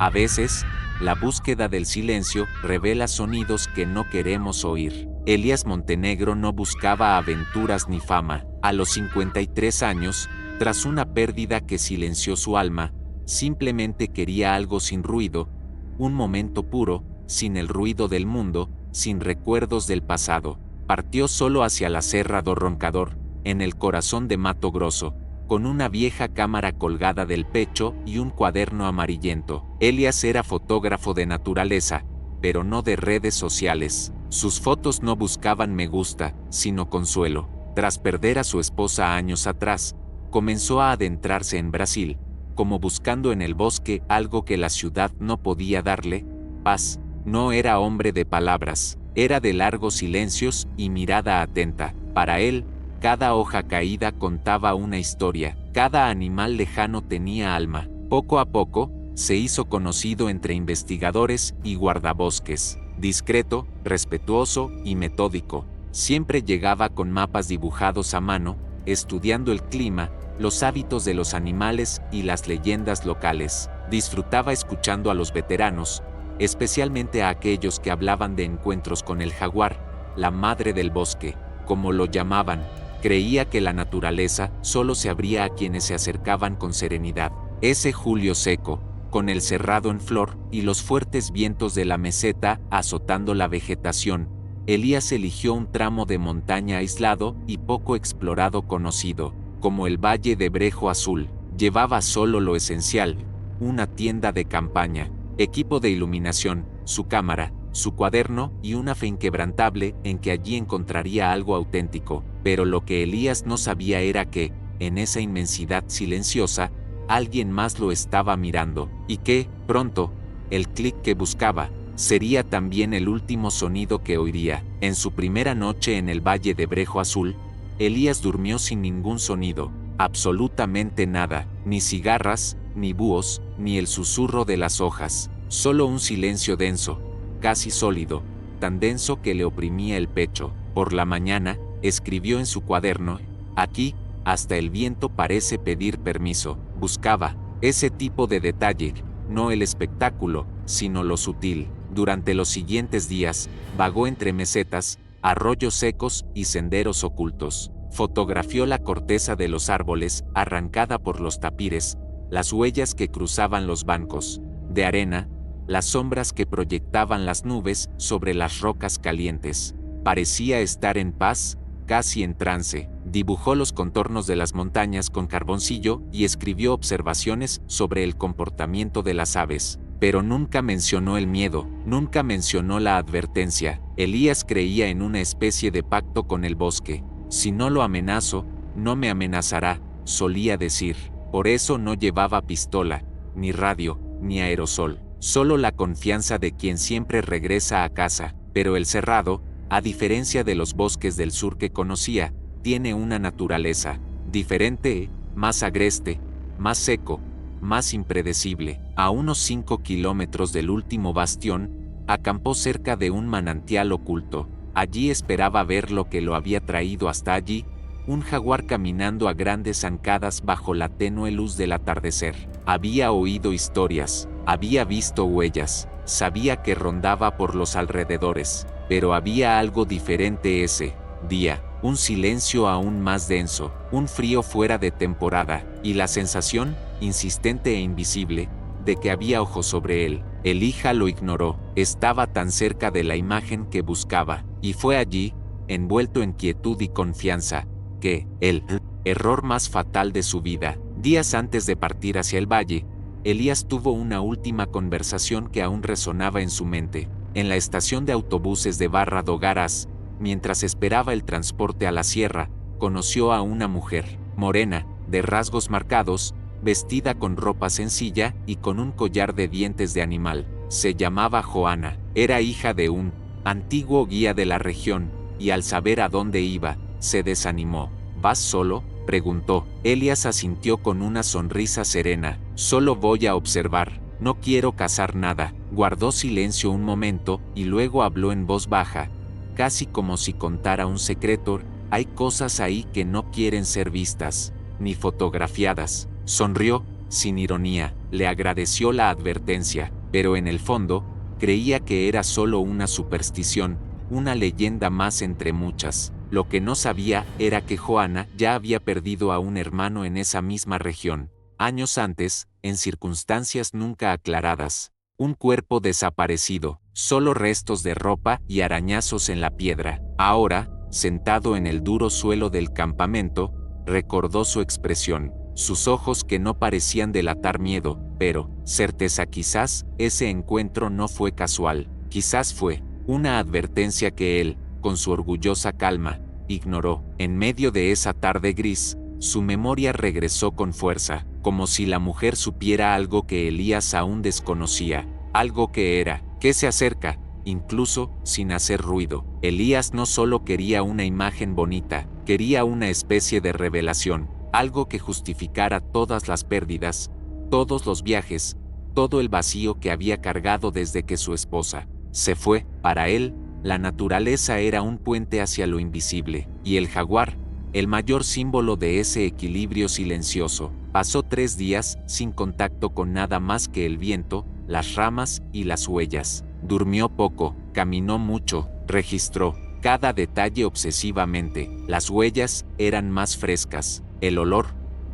A veces, la búsqueda del silencio revela sonidos que no queremos oír. Elías Montenegro no buscaba aventuras ni fama. A los 53 años, tras una pérdida que silenció su alma, simplemente quería algo sin ruido, un momento puro, sin el ruido del mundo, sin recuerdos del pasado. Partió solo hacia la Serra do Roncador, en el corazón de Mato Grosso, con una vieja cámara colgada del pecho y un cuaderno amarillento. Elías era fotógrafo de naturaleza, pero no de redes sociales. Sus fotos no buscaban me gusta, sino consuelo. Tras perder a su esposa años atrás, comenzó a adentrarse en Brasil, como buscando en el bosque algo que la ciudad no podía darle: paz. No era hombre de palabras, era de largos silencios y mirada atenta. Para él, cada hoja caída contaba una historia, cada animal lejano tenía alma. Poco a poco, se hizo conocido entre investigadores y guardabosques. Discreto, respetuoso y metódico, siempre llegaba con mapas dibujados a mano, estudiando el clima, los hábitos de los animales y las leyendas locales. Disfrutaba escuchando a los veteranos, especialmente a aquellos que hablaban de encuentros con el jaguar, la madre del bosque, como lo llamaban. Creía que la naturaleza solo se abría a quienes se acercaban con serenidad. Ese julio seco, con el cerrado en flor y los fuertes vientos de la meseta azotando la vegetación, Elías eligió un tramo de montaña aislado y poco explorado conocido, como el Valle de Brejo Azul. Llevaba solo lo esencial: una tienda de campaña, equipo de iluminación, su cámara, su cuaderno y una fe inquebrantable en que allí encontraría algo auténtico. Pero lo que Elías no sabía era que, en esa inmensidad silenciosa, alguien más lo estaba mirando, y que, pronto, el clic que buscaba sería también el último sonido que oiría. En su primera noche en el Valle de Brejo Azul, Elías durmió sin ningún sonido, absolutamente nada, ni cigarras, ni búhos, ni el susurro de las hojas, solo un silencio denso, casi sólido, tan denso que le oprimía el pecho. Por la mañana, escribió en su cuaderno: aquí, hasta el viento parece pedir permiso. Buscaba ese tipo de detalle, no el espectáculo, sino lo sutil. Durante los siguientes días, vagó entre mesetas, arroyos secos y senderos ocultos. Fotografió la corteza de los árboles, arrancada por los tapires, las huellas que cruzaban los bancos de arena, las sombras que proyectaban las nubes sobre las rocas calientes. Parecía estar en paz, casi en trance. Dibujó los contornos de las montañas con carboncillo y escribió observaciones sobre el comportamiento de las aves. Pero nunca mencionó el miedo, nunca mencionó la advertencia. Elías creía en una especie de pacto con el bosque. Si no lo amenazo, no me amenazará, solía decir. Por eso no llevaba pistola, ni radio, ni aerosol. Solo la confianza de quien siempre regresa a casa. Pero el Cerrado, a diferencia de los bosques del sur que conocía, tiene una naturaleza diferente, más agreste, más seco, más impredecible. A unos 5 kilómetros del último bastión, acampó cerca de un manantial oculto. Allí esperaba ver lo que lo había traído hasta allí: un jaguar caminando a grandes zancadas bajo la tenue luz del atardecer. Había oído historias, había visto huellas, sabía que rondaba por los alrededores, pero había algo diferente ese día: un silencio aún más denso, un frío fuera de temporada, y la sensación, insistente e invisible, de que había ojos sobre él. Elija lo ignoró, estaba tan cerca de la imagen que buscaba, y fue allí, envuelto en quietud y confianza, que, el error más fatal de su vida. Días antes de partir hacia el valle, Elías tuvo una última conversación que aún resonaba en su mente. En la estación de autobuses de Barra do Garás, mientras esperaba el transporte a la sierra, conoció a una mujer, morena, de rasgos marcados, vestida con ropa sencilla y con un collar de dientes de animal. Se llamaba Joana, era hija de un antiguo guía de la región, y al saber a dónde iba, se desanimó. ¿Vas solo?, preguntó. Elías asintió con una sonrisa serena. Solo voy a observar, no quiero cazar nada. Guardó silencio un momento y luego habló en voz baja, casi como si contara un secreto. Hay cosas ahí que no quieren ser vistas, ni fotografiadas. Sonrió, sin ironía. le agradeció la advertencia, pero en el fondo, creía que era solo una superstición, una leyenda más entre muchas. Lo que no sabía era que Johanna ya había perdido a un hermano en esa misma región, años antes, en circunstancias nunca aclaradas. Un cuerpo desaparecido, solo restos de ropa y arañazos en la piedra. Ahora, sentado en el duro suelo del campamento, recordó su expresión, sus ojos que no parecían delatar miedo, pero, certeza quizás, ese encuentro no fue casual, quizás fue una advertencia que él, con su orgullosa calma, ignoró. En medio de esa tarde gris, su memoria regresó con fuerza, como si la mujer supiera algo que Elías aún desconocía, algo que era, que se acerca, incluso sin hacer ruido. Elías no solo quería una imagen bonita, quería una especie de revelación, algo que justificara todas las pérdidas, todos los viajes, todo el vacío que había cargado desde que su esposa se fue. Para él, la naturaleza era un puente hacia lo invisible, y el jaguar, el mayor símbolo de ese equilibrio silencioso. Pasó 3 días sin contacto con nada más que el viento, las ramas y las huellas. Durmió poco, caminó mucho, registró cada detalle obsesivamente. Las huellas eran más frescas, el olor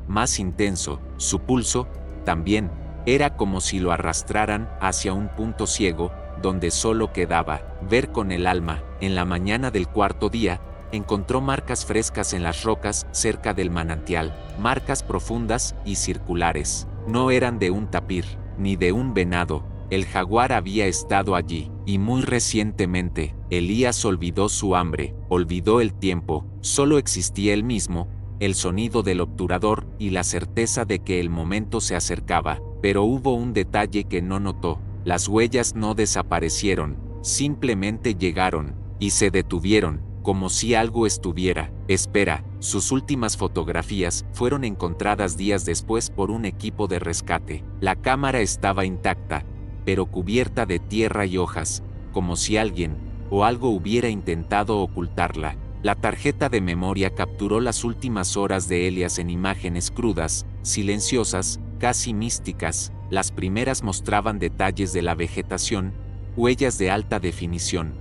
más intenso, su pulso también. Era como si lo arrastraran hacia un punto ciego, donde solo quedaba ver con el alma. En la mañana del 4.º día, encontró marcas frescas en las rocas cerca del manantial, marcas profundas y circulares. No eran de un tapir, ni de un venado. El jaguar había estado allí, y muy recientemente. Elías olvidó su hambre, olvidó el tiempo, solo existía él mismo, el sonido del obturador y la certeza de que el momento se acercaba. Pero hubo un detalle que no notó. Las huellas no desaparecieron, simplemente llegaron, y se detuvieron, como si algo estuviera. Espera, sus últimas fotografías fueron encontradas días después por un equipo de rescate. La cámara estaba intacta, pero cubierta de tierra y hojas, como si alguien o algo hubiera intentado ocultarla. La tarjeta de memoria capturó las últimas horas de Elías en imágenes crudas, silenciosas, casi místicas. Las primeras mostraban detalles de la vegetación, huellas de alta definición,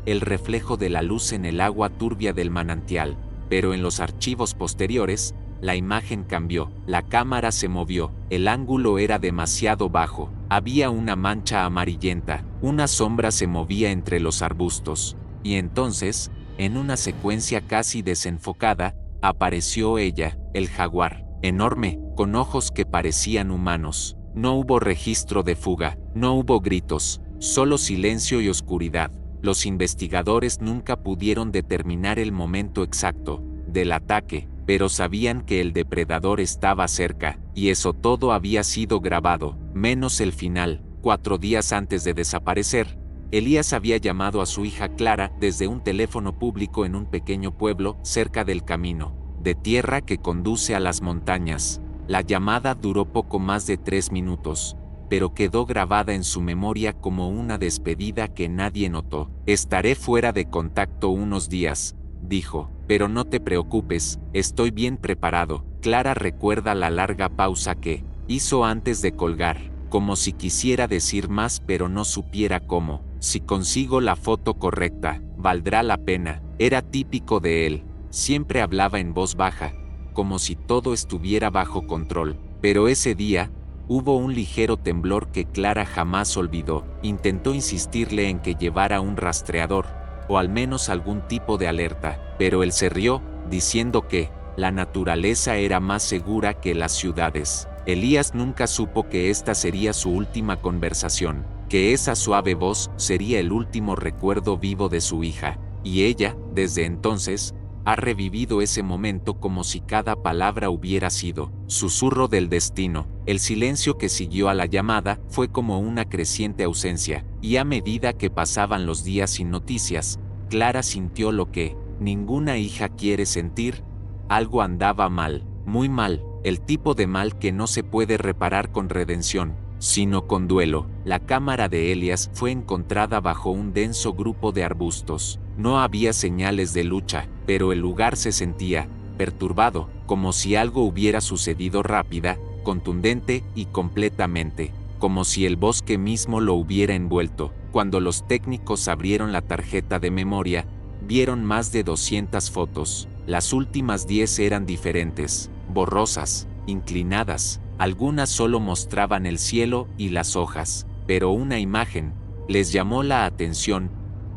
el reflejo de la luz en el agua turbia del manantial. Pero en los archivos posteriores, la imagen cambió, la cámara se movió, el ángulo era demasiado bajo, había una mancha amarillenta, una sombra se movía entre los arbustos, y entonces, en una secuencia casi desenfocada, apareció ella, el jaguar, enorme, con ojos que parecían humanos. No hubo registro de fuga, no hubo gritos, solo silencio y oscuridad. Los investigadores nunca pudieron determinar el momento exacto del ataque, pero sabían que el depredador estaba cerca, y eso todo había sido grabado, menos el final. 4 días antes de desaparecer, Elías había llamado a su hija Clara desde un teléfono público en un pequeño pueblo cerca del camino de tierra que conduce a las montañas. La llamada duró poco más de 3 minutos, pero quedó grabada en su memoria como una despedida que nadie notó. Estaré fuera de contacto unos días, dijo, pero no te preocupes, estoy bien preparado. Clara recuerda la larga pausa que hizo antes de colgar, como si quisiera decir más pero no supiera cómo. Si consigo la foto correcta, valdrá la pena. Era típico de él, siempre hablaba en voz baja, como si todo estuviera bajo control. Pero ese día, hubo un ligero temblor que Clara jamás olvidó. Intentó insistirle en que llevara un rastreador, o al menos algún tipo de alerta, pero él se rió, diciendo que la naturaleza era más segura que las ciudades. Elías nunca supo que esta sería su última conversación, que esa suave voz sería el último recuerdo vivo de su hija, y ella, desde entonces, ha revivido ese momento como si cada palabra hubiera sido susurro del destino. El silencio que siguió a la llamada fue como una creciente ausencia, y a medida que pasaban los días sin noticias, Clara sintió lo que ninguna hija quiere sentir: algo andaba mal, muy mal, el tipo de mal que no se puede reparar con redención, sino con duelo. La cámara de Elías fue encontrada bajo un denso grupo de arbustos. No había señales de lucha, pero el lugar se sentía perturbado, como si algo hubiera sucedido rápida contundente y completamente, como si el bosque mismo lo hubiera envuelto. Cuando los técnicos abrieron la tarjeta de memoria, vieron más de 200 fotos. Las últimas 10 eran diferentes, borrosas, inclinadas, algunas solo mostraban el cielo y las hojas, pero una imagen les llamó la atención,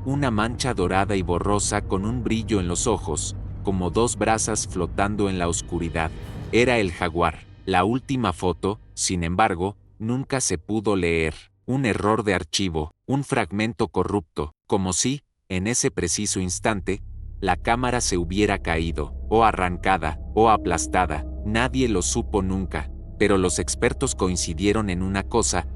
una mancha dorada y borrosa con un brillo en los ojos, como dos brasas flotando en la oscuridad. Era el jaguar. La última foto, sin embargo, nunca se pudo leer. Un error de archivo, un fragmento corrupto, como si, en ese preciso instante, la cámara se hubiera caído, o arrancada, o aplastada. Nadie lo supo nunca, pero los expertos coincidieron en una cosa: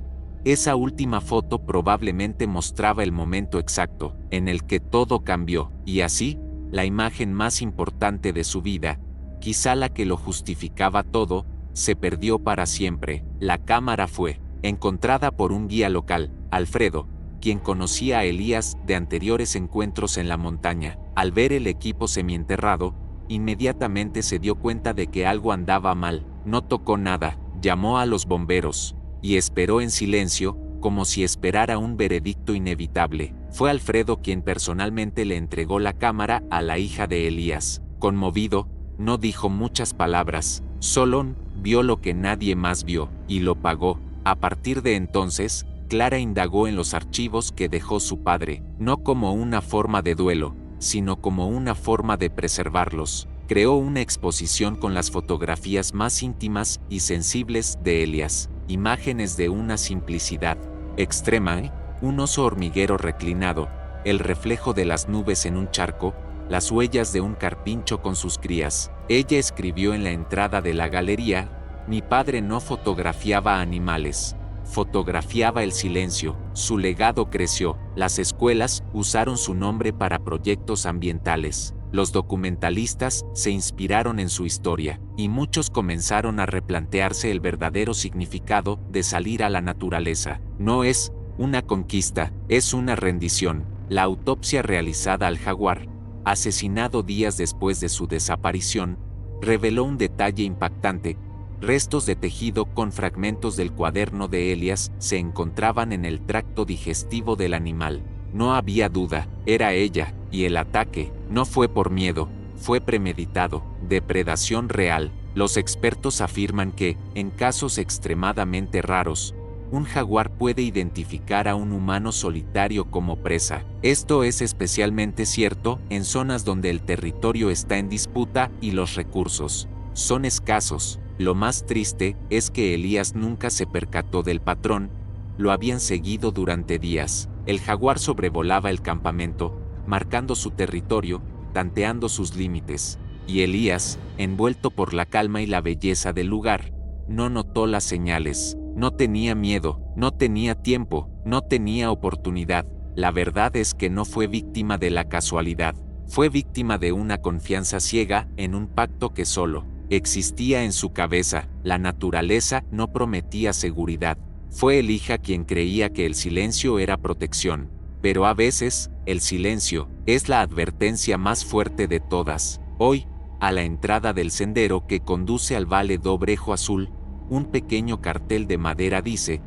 esa última foto probablemente mostraba el momento exacto en el que todo cambió, y así, la imagen más importante de su vida, quizá la que lo justificaba todo, se perdió para siempre. La cámara fue encontrada por un guía local, Alfredo, quien conocía a Elías de anteriores encuentros en la montaña. Al ver el equipo semienterrado, inmediatamente se dio cuenta de que algo andaba mal. No tocó nada, llamó a los bomberos, y esperó en silencio, como si esperara un veredicto inevitable. Fue Alfredo quien personalmente le entregó la cámara a la hija de Elías. Conmovido, no dijo muchas palabras, solo vio lo que nadie más vio, y lo pagó. A partir de entonces, Clara indagó en los archivos que dejó su padre, no como una forma de duelo, sino como una forma de preservarlos. Creó una exposición con las fotografías más íntimas y sensibles de Elías, imágenes de una simplicidad extrema, un oso hormiguero reclinado, el reflejo de las nubes en un charco, las huellas de un carpincho con sus crías. Ella escribió en la entrada de la galería: mi padre no fotografiaba animales, fotografiaba el silencio. Su legado creció. Las escuelas usaron su nombre para proyectos ambientales. Los documentalistas se inspiraron en su historia, y muchos comenzaron a replantearse el verdadero significado de salir a la naturaleza. No es una conquista, es una rendición. La autopsia realizada al jaguar, asesinado días después de su desaparición, reveló un detalle impactante: restos de tejido con fragmentos del cuaderno de Elías se encontraban en el tracto digestivo del animal. No había duda, era ella, y el ataque no fue por miedo, fue premeditado, depredación real. Los expertos afirman que, en casos extremadamente raros, un jaguar puede identificar a un humano solitario como presa. Esto es especialmente cierto en zonas donde el territorio está en disputa y los recursos son escasos. Lo más triste es que Elías nunca se percató del patrón. Lo habían seguido durante días. El jaguar sobrevolaba el campamento, marcando su territorio, tanteando sus límites. Y Elías, envuelto por la calma y la belleza del lugar, no notó las señales. No tenía miedo, no tenía tiempo, no tenía oportunidad. La verdad es que no fue víctima de la casualidad. Fue víctima de una confianza ciega en un pacto que solo existía en su cabeza. La naturaleza no prometía seguridad. Fue Elijah quien creía que el silencio era protección. Pero a veces, el silencio es la advertencia más fuerte de todas. Hoy, a la entrada del sendero que conduce al Valle do Brejo Azul, un pequeño cartel de madera dice: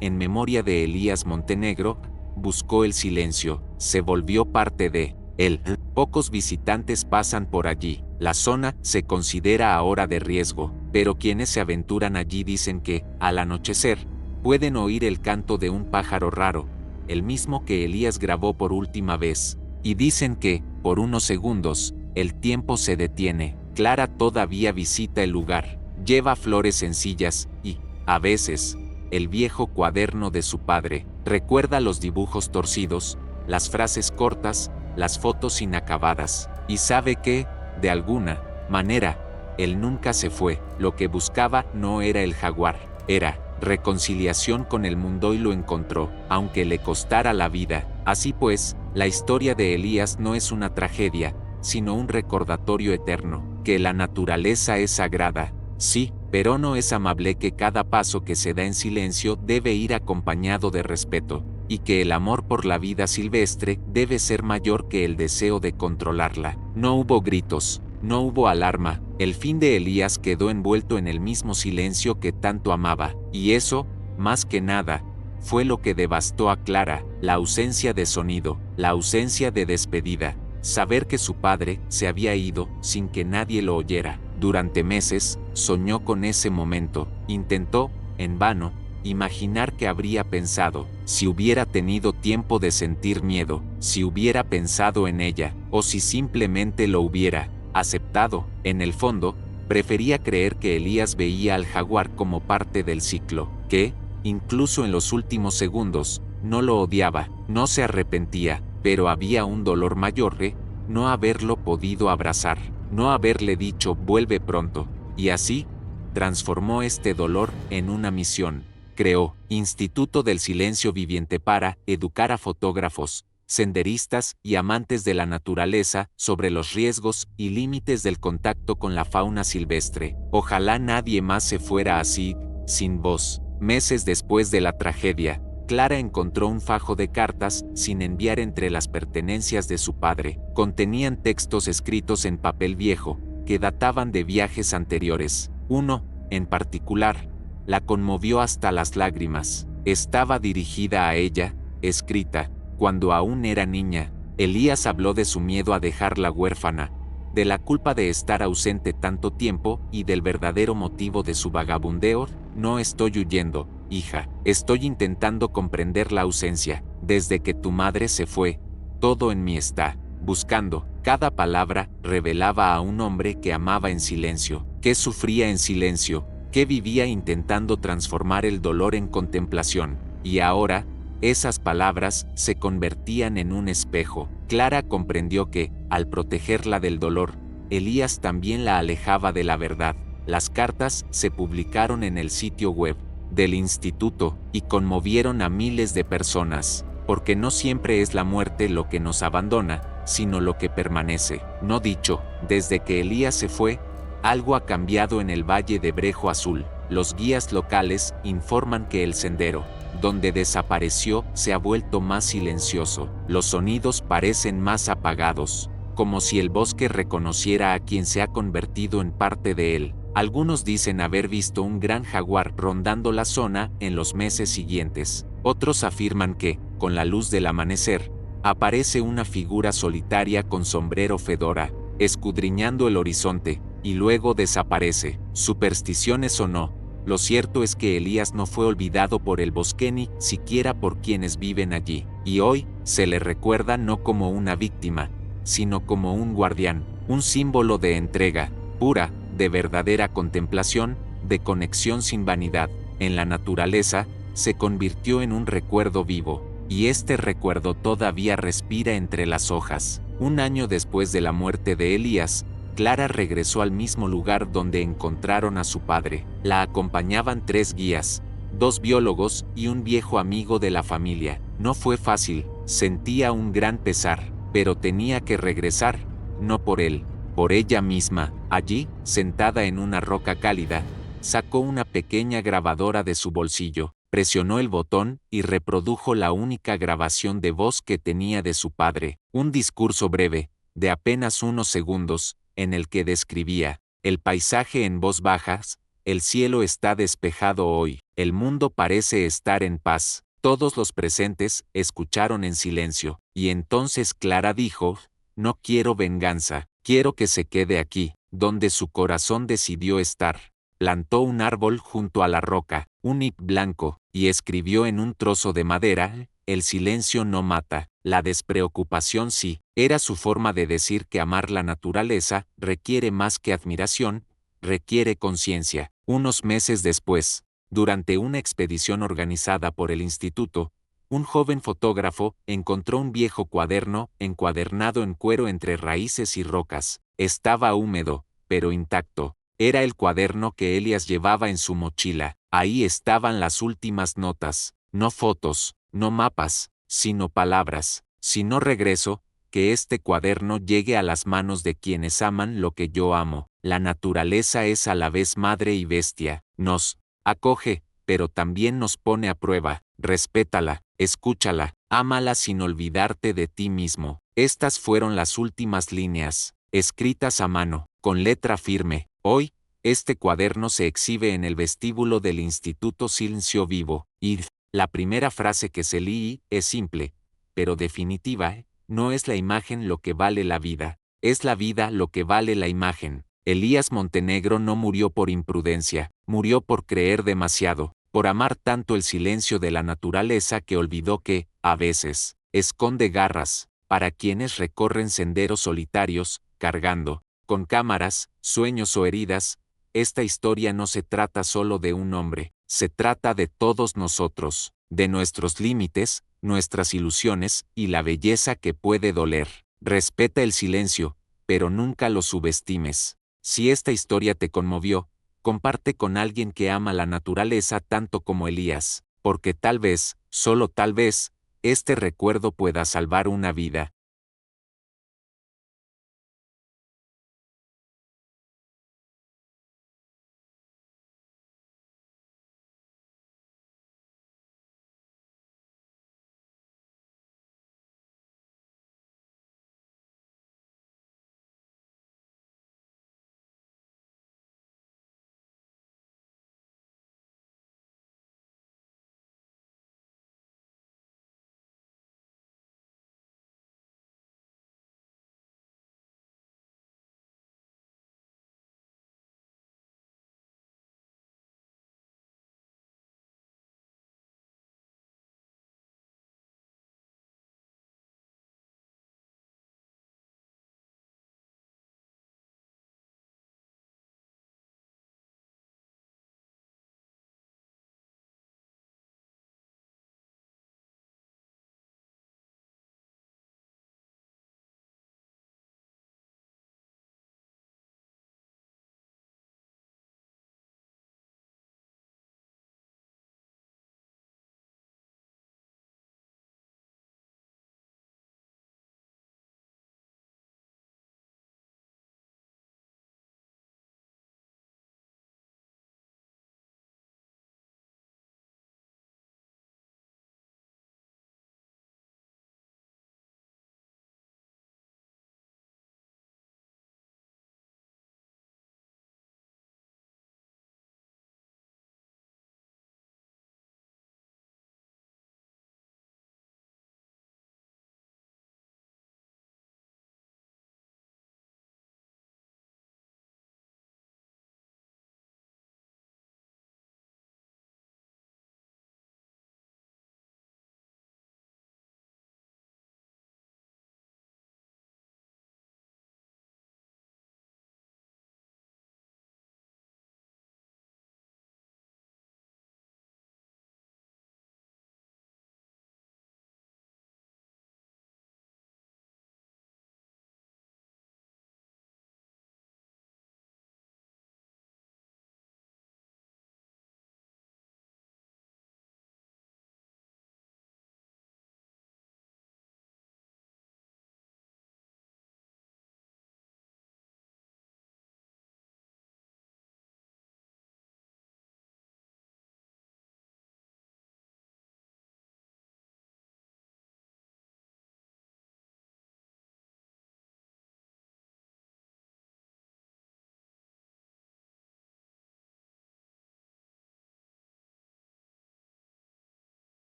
en memoria de Elías Montenegro, buscó el silencio, se volvió parte de él. Pocos visitantes pasan por allí. La zona se considera ahora de riesgo, pero quienes se aventuran allí dicen que, al anochecer, pueden oír el canto de un pájaro raro, el mismo que Elías grabó por última vez, y dicen que, por unos segundos, el tiempo se detiene. Clara todavía visita el lugar, lleva flores sencillas y, a veces, el viejo cuaderno de su padre. Recuerda los dibujos torcidos, las frases cortas, las fotos inacabadas, y sabe que, de alguna manera, él nunca se fue. Lo que buscaba no era el jaguar, era reconciliación con el mundo, y lo encontró, aunque le costara la vida. Así pues, la historia de Elías no es una tragedia, sino un recordatorio eterno, que la naturaleza es sagrada, sí, pero no es amable, que cada paso que se da en silencio debe ir acompañado de respeto, y que el amor por la vida silvestre debe ser mayor que el deseo de controlarla. No hubo gritos, no hubo alarma, El fin de Elías quedó envuelto en el mismo silencio que tanto amaba, y eso, más que nada, fue lo que devastó a Clara, la ausencia de sonido, la ausencia de despedida, saber que su padre se había ido sin que nadie lo oyera. Durante meses, soñó con ese momento, intentó, en vano, imaginar qué habría pensado, si hubiera tenido tiempo de sentir miedo, si hubiera pensado en ella, o si simplemente lo hubiera aceptado. En el fondo, prefería creer que Elías veía al jaguar como parte del ciclo, que, incluso en los últimos segundos, no lo odiaba, no se arrepentía, pero había un dolor mayor de no haberlo podido abrazar, no haberle dicho vuelve pronto, y así, transformó este dolor en una misión. Creó Instituto del Silencio Viviente para educar a fotógrafos, senderistas y amantes de la naturaleza sobre los riesgos y límites del contacto con la fauna silvestre. Ojalá nadie más se fuera así, sin voz. Meses después de la tragedia, Clara encontró un fajo de cartas sin enviar entre las pertenencias de su padre. Contenían textos escritos en papel viejo, que databan de viajes anteriores. Uno, en particular, la conmovió hasta las lágrimas. Estaba dirigida a ella, escrita, cuando aún era niña. Elías habló de su miedo a dejarla huérfana, de la culpa de estar ausente tanto tiempo y del verdadero motivo de su vagabundeo. No estoy huyendo, hija, estoy intentando comprender la ausencia. Desde que tu madre se fue, todo en mí está buscando. Cada palabra revelaba a un hombre que amaba en silencio, que sufría en silencio, que vivía intentando transformar el dolor en contemplación. Y ahora, esas palabras se convertían en un espejo. Clara comprendió que, al protegerla del dolor, Elías también la alejaba de la verdad. Las cartas se publicaron en el sitio web del instituto y conmovieron a miles de personas, porque no siempre es la muerte lo que nos abandona, sino lo que permanece. No dicho, desde que Elías se fue, algo ha cambiado en el Valle de Brejo Azul. Los guías locales informan que el sendero, donde desapareció, se ha vuelto más silencioso. Los sonidos parecen más apagados, como si el bosque reconociera a quien se ha convertido en parte de él. Algunos dicen haber visto un gran jaguar rondando la zona en los meses siguientes. Otros afirman que, con la luz del amanecer, aparece una figura solitaria con sombrero fedora, escudriñando el horizonte, y luego desaparece. Supersticiones o no, lo cierto es que Elías no fue olvidado por el bosque ni siquiera por quienes viven allí, y hoy se le recuerda no como una víctima, sino como un guardián, un símbolo de entrega pura, de verdadera contemplación, de conexión sin vanidad. En la naturaleza, se convirtió en un recuerdo vivo, y este recuerdo todavía respira entre las hojas. Un año después de la muerte de Elías, Clara regresó al mismo lugar donde encontraron a su padre. La acompañaban 3 guías, 2 biólogos y un viejo amigo de la familia. No fue fácil, sentía un gran pesar, pero tenía que regresar, no por él, por ella misma. Allí, sentada en una roca cálida, sacó una pequeña grabadora de su bolsillo, presionó el botón y reprodujo la única grabación de voz que tenía de su padre, un discurso breve, de apenas unos segundos, en el que describía el paisaje en voz baja. El cielo está despejado hoy, el mundo parece estar en paz. Todos los presentes escucharon en silencio, y entonces Clara dijo: no quiero venganza, quiero que se quede aquí, donde su corazón decidió estar. Plantó un árbol junto a la roca, un hip blanco, y escribió en un trozo de madera: el silencio no mata, la despreocupación sí. Era su forma de decir que amar la naturaleza requiere más que admiración, requiere conciencia. Unos meses después, durante una expedición organizada por el instituto, un joven fotógrafo encontró un viejo cuaderno encuadernado en cuero entre raíces y rocas. Estaba húmedo, pero intacto. Era el cuaderno que Elías llevaba en su mochila. Ahí estaban las últimas notas, no fotos, no mapas, sino palabras. Si no regreso, que este cuaderno llegue a las manos de quienes aman lo que yo amo. La naturaleza es a la vez madre y bestia. Nos acoge, pero también nos pone a prueba. Respétala, escúchala, ámala sin olvidarte de ti mismo. Estas fueron las últimas líneas, escritas a mano, con letra firme. Hoy, este cuaderno se exhibe en el vestíbulo del Instituto Silencio Vivo, y la primera frase que se lee es simple, pero definitiva. No es la imagen lo que vale la vida, es la vida lo que vale la imagen. Elías Montenegro no murió por imprudencia, murió por creer demasiado, por amar tanto el silencio de la naturaleza que olvidó que, a veces, esconde garras, para quienes recorren senderos solitarios, cargando, con cámaras, sueños o heridas. Esta historia no se trata solo de un hombre, se trata de todos nosotros, de nuestros límites, nuestras ilusiones y la belleza que puede doler. Respeta el silencio, pero nunca lo subestimes. Si esta historia te conmovió, comparte con alguien que ama la naturaleza tanto como Elías, porque tal vez, solo tal vez, este recuerdo pueda salvar una vida.